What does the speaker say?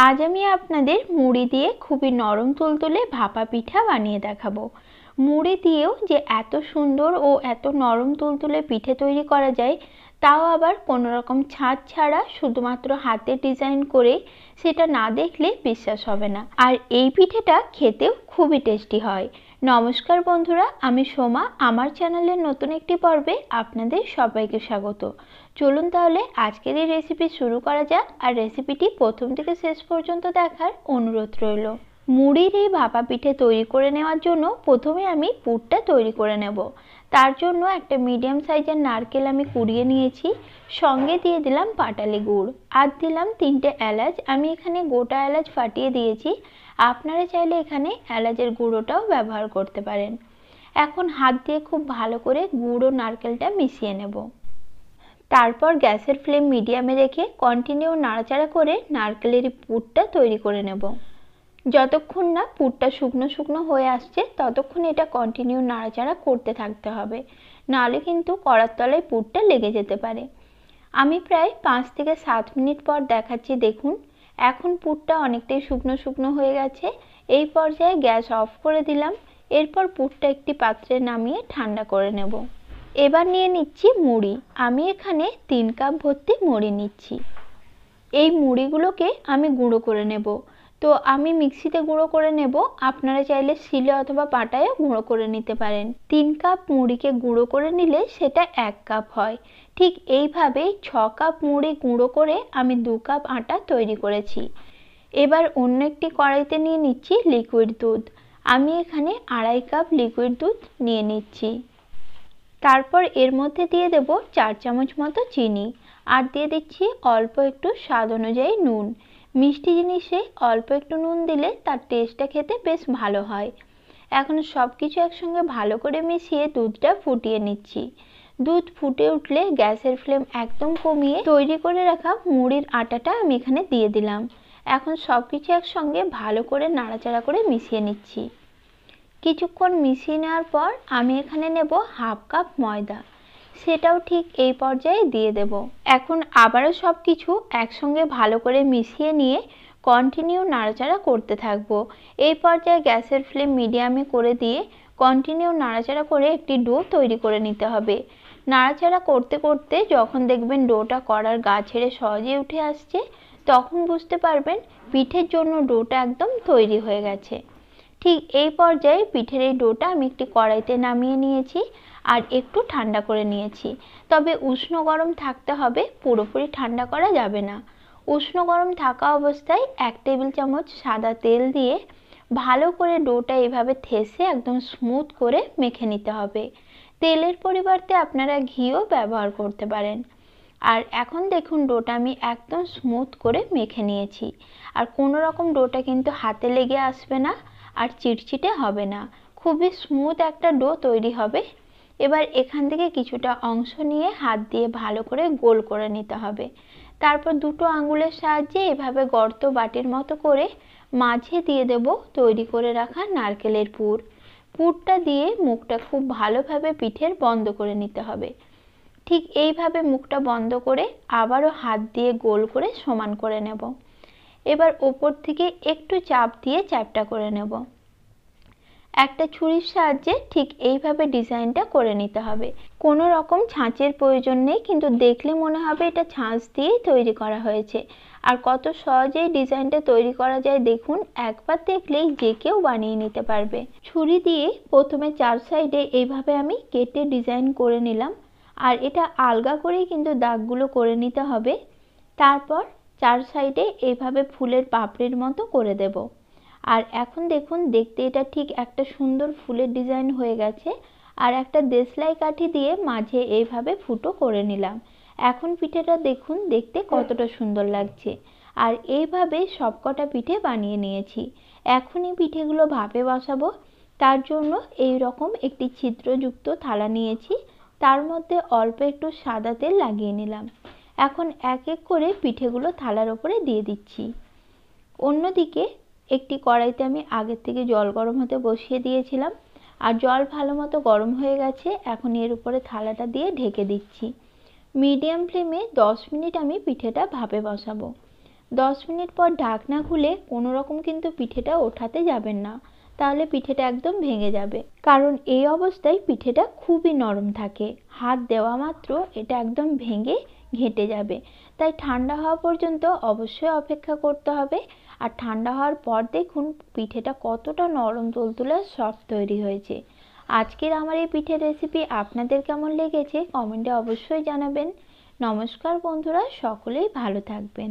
আজ আমি আপনাদের মুড়ি দিয়ে খুবই নরম তুলতুলে ভাপা পিঠা বানিয়ে দেখাবো। মুড়ি দিয়েও যে এত সুন্দর ও এত নরম তুলতুলে পিঠে তৈরি করা যায়, তাও আবার কোনো রকম ছাঁচ ছাড়া শুধুমাত্র হাতে ডিজাইন করে, সেটা না দেখলে বিশ্বাস হবে না। আর এই পিঠেটা খেতেও খুবই টেস্টি হয়। নমস্কার বন্ধুরা, আমি সোমা। আমার চ্যানেলের নতুন একটি পর্বে আপনাদের সবাইকে স্বাগত। চলুন তাহলে আজকের এই রেসিপি শুরু করা যাক। আর রেসিপিটি প্রথম থেকে শেষ পর্যন্ত দেখার অনুরোধ রইল। মুড়ির এই ভাপা পিঠে তৈরি করে নেওয়ার জন্য প্রথমে আমি পুরটা তৈরি করে নেব। তার জন্য একটা মিডিয়াম সাইজের নারকেল আমি কুড়িয়ে নিয়েছি, সঙ্গে দিয়ে দিলাম পাটালি গুড়, আর দিলাম 3টে এলাচ। আমি এখানে গোটা এলাচ ফাটিয়ে দিয়েছি, আপনারা চাইলে এখানে এলাচের গুঁড়োটাও ব্যবহার করতে পারেন। এখন হাত দিয়ে খুব ভালো করে গুড় ও নারকেলটা মিশিয়ে নেব। তারপর গ্যাসের ফ্লেম মিডিয়ামে রেখে কন্টিনিউ নাড়াচাড়া করে নারকেলের পুরটা তৈরি করে নেব। যতক্ষণ না পুরটা শুকনো শুকনো হয়ে আসছে ততক্ষণ এটা কন্টিনিউ নাড়াচাড়া করতে থাকতে হবে, নাহলে কিন্তু কড়ার তলায় পুরটা লেগে যেতে পারে। আমি প্রায় 5 থেকে 7 মিনিট পর দেখাচ্ছি। দেখুন, এখন পুরটা অনেকটাই শুকনো শুকনো হয়ে গেছে। এই পর্যায়ে গ্যাস অফ করে দিলাম। এরপর পুরটা একটি পাত্রে নামিয়ে ঠান্ডা করে নেব। এবার নিয়ে নিচ্ছি মুড়ি। আমি এখানে 3 কাপ ভর্তি মুড়ি নিচ্ছি। এই মুড়িগুলোকে আমি গুঁড়ো করে নেব। তো আমি মিক্সিতে গুঁড়ো করে নেব, আপনারা চাইলে শিলে অথবা পাটায়ও গুঁড়ো করে নিতে পারেন। 3 কাপ মুড়িকে গুঁড়ো করে নিলে সেটা 1 কাপ হয়। ঠিক এইভাবেই 6 কাপ মুড়ি গুঁড়ো করে আমি 2 কাপ আটা তৈরি করেছি। এবার অন্য একটি কড়াইতে নিয়ে নিচ্ছি লিকুইড দুধ। আমি এখানে 2.5 কাপ লিকুইড দুধ নিয়ে নিচ্ছি। তারপর এর মধ্যে দিয়ে দেব 4 চামচ মতো চিনি, আর দিয়ে দিচ্ছি অল্প একটু স্বাদ অনুযায়ী নুন। মিষ্টি জিনিসে অল্প একটু নুন দিলে তার টেস্টটা খেতে বেশ ভালো হয়। এখন সব কিছু একসঙ্গে ভালো করে মিশিয়ে দুধটা ফুটিয়ে নিচ্ছি। দুধ ফুটে উঠলে গ্যাসের ফ্লেম একদম কমিয়ে তৈরি করে রাখা মুড়ির আটাটা আমি এখানে দিয়ে দিলাম। এখন সব কিছু একসঙ্গে ভালো করে নাড়াচাড়া করে মিশিয়ে নিচ্ছি। কিছুক্ষণ মিশিয়ে নেওয়ার পর আমি এখানে নেব 1/2 কাপ ময়দা, সেটাও ঠিক এই পর্যায়ে দিয়ে দেব। এখন আবারও সব কিছু একসঙ্গে ভালো করে মিশিয়ে নিয়ে কন্টিনিউ নাড়াচাড়া করতে থাকবো। এই পর্যায়ে গ্যাসের ফ্লেম মিডিয়ামে করে দিয়ে কন্টিনিউ নাড়াচাড়া করে একটি ডো তৈরি করে নিতে হবে। নাড়াচাড়া করতে করতে যখন দেখবেন ডোটা কড়ার গা ছেড়ে সহজেই উঠে আসছে, তখন বুঝতে পারবেন পিঠের জন্য ডোটা একদম তৈরি হয়ে গেছে। ঠিক এই পর্যায়ে পিঠের এই ডোটা আমি একটি কড়াইতে নামিয়ে নিয়েছি আর একটু ঠান্ডা করে নিয়েছি। তবে উষ্ণ গরম থাকতে হবে, পুরোপুরি ঠান্ডা করা যাবে না। উষ্ণ গরম থাকা অবস্থায় 1 টেবিল চামচ সাদা তেল দিয়ে ভালো করে ডোটা এভাবে ঠেসে একদম স্মুথ করে মেখে নিতে হবে। তেলের পরিবর্তে আপনারা ঘিও ব্যবহার করতে পারেন। আর এখন দেখুন ডোটা আমি একদম স্মুথ করে মেখে নিয়েছি। আর কোনো রকম ডোটা কিন্তু হাতে লেগে আসবে না, আর চিটচিটে হবে না। খুবই স্মুথ একটা ডো তৈরি হবে। এবার এখান থেকে কিছুটা অংশ নিয়ে হাত দিয়ে ভালো করে গোল করে নিতে হবে। তারপর দুটো আঙুলের সাহায্যে এভাবে গর্ত বাটির মতো করে মাঝে দিয়ে দেব তৈরি করে রাখা নারকেলের পুর। পুরটা দিয়ে মুখটা খুব ভালোভাবে পিঠের বন্ধ করে নিতে হবে। ঠিক এইভাবে মুখটা বন্ধ করে আবারও হাত দিয়ে গোল করে সমান করে নেব। এবার ওপর থেকে একটু চাপ দিয়ে চ্যাপ্টা করে নেব। একটা ছুরির সাহায্যে ঠিক এইভাবে ডিজাইনটা করে নিতে হবে। কোনো রকম ছাঁচের প্রয়োজন নেই, কিন্তু দেখলে মনে হবে এটা ছাঁচ দিয়েই তৈরি করা হয়েছে। আর কত সহজেই ডিজাইনটা তৈরি করা যায় দেখুন, একবার দেখলেই যে কেউ বানিয়ে নিতে পারবে। ছুরি দিয়ে প্রথমে 4 সাইডে এইভাবে আমি কেটে ডিজাইন করে নিলাম। আর এটা আলগা করেই কিন্তু দাগগুলো করে নিতে হবে। তারপর 4 সাইডে এইভাবে ফুলের পাপড়ির মতো করে দেব। আর এখন দেখুন, দেখতে এটা ঠিক একটা সুন্দর ফুলের ডিজাইন হয়ে গেছে। আর একটা দেশলাই কাঠি দিয়ে মাঝে এইভাবে ফুটো করে নিলাম। এখন পিঠেটা দেখুন দেখতে কতটা সুন্দর লাগছে। আর এইভাবে সবকটা পিঠে বানিয়ে নিয়েছি। এখনই পিঠেগুলো ভাপে বসাবো। তার জন্য এই রকম একটি ছিদ্রযুক্ত থালা নিয়েছি, তার মধ্যে অল্প একটু সাদা তেল লাগিয়ে নিলাম। এখন এক এক করে পিঠেগুলো থালার উপরে দিয়ে দিচ্ছি। অন্যদিকে একটি কড়াইতে আমি আগের থেকে জল গরম হতে বসিয়ে দিয়েছিলাম, আর জল ভালো মতো গরম হয়ে গেছে। এখন এর উপরে থালাটা দিয়ে ঢেকে দিচ্ছি। মিডিয়াম ফ্লেমে 10 মিনিট আমি পিঠেটা ভাপে বসাবো। 10 মিনিট পর ঢাকনা খুলে কোনো রকম কিন্তু পিঠেটা ওঠাতে যাবেন না, তাহলে পিঠেটা একদম ভেঙে যাবে। কারণ এই অবস্থায় পিঠেটা খুবই নরম থাকে, হাত দেওয়া মাত্র এটা একদম ভেঙে ঘেঁটে যাবে। তাই ঠান্ডা হওয়া পর্যন্ত অবশ্যই অপেক্ষা করতে হবে। আর ঠান্ডা হওয়ার পর দেখুন পিঠেটা কতটা নরম তুলতুলে সফট তৈরি হয়েছে। আজকের আমার এই পিঠের রেসিপি আপনাদের কেমন লেগেছে কমেন্টে অবশ্যই জানাবেন। নমস্কার বন্ধুরা, সকলেই ভালো থাকবেন।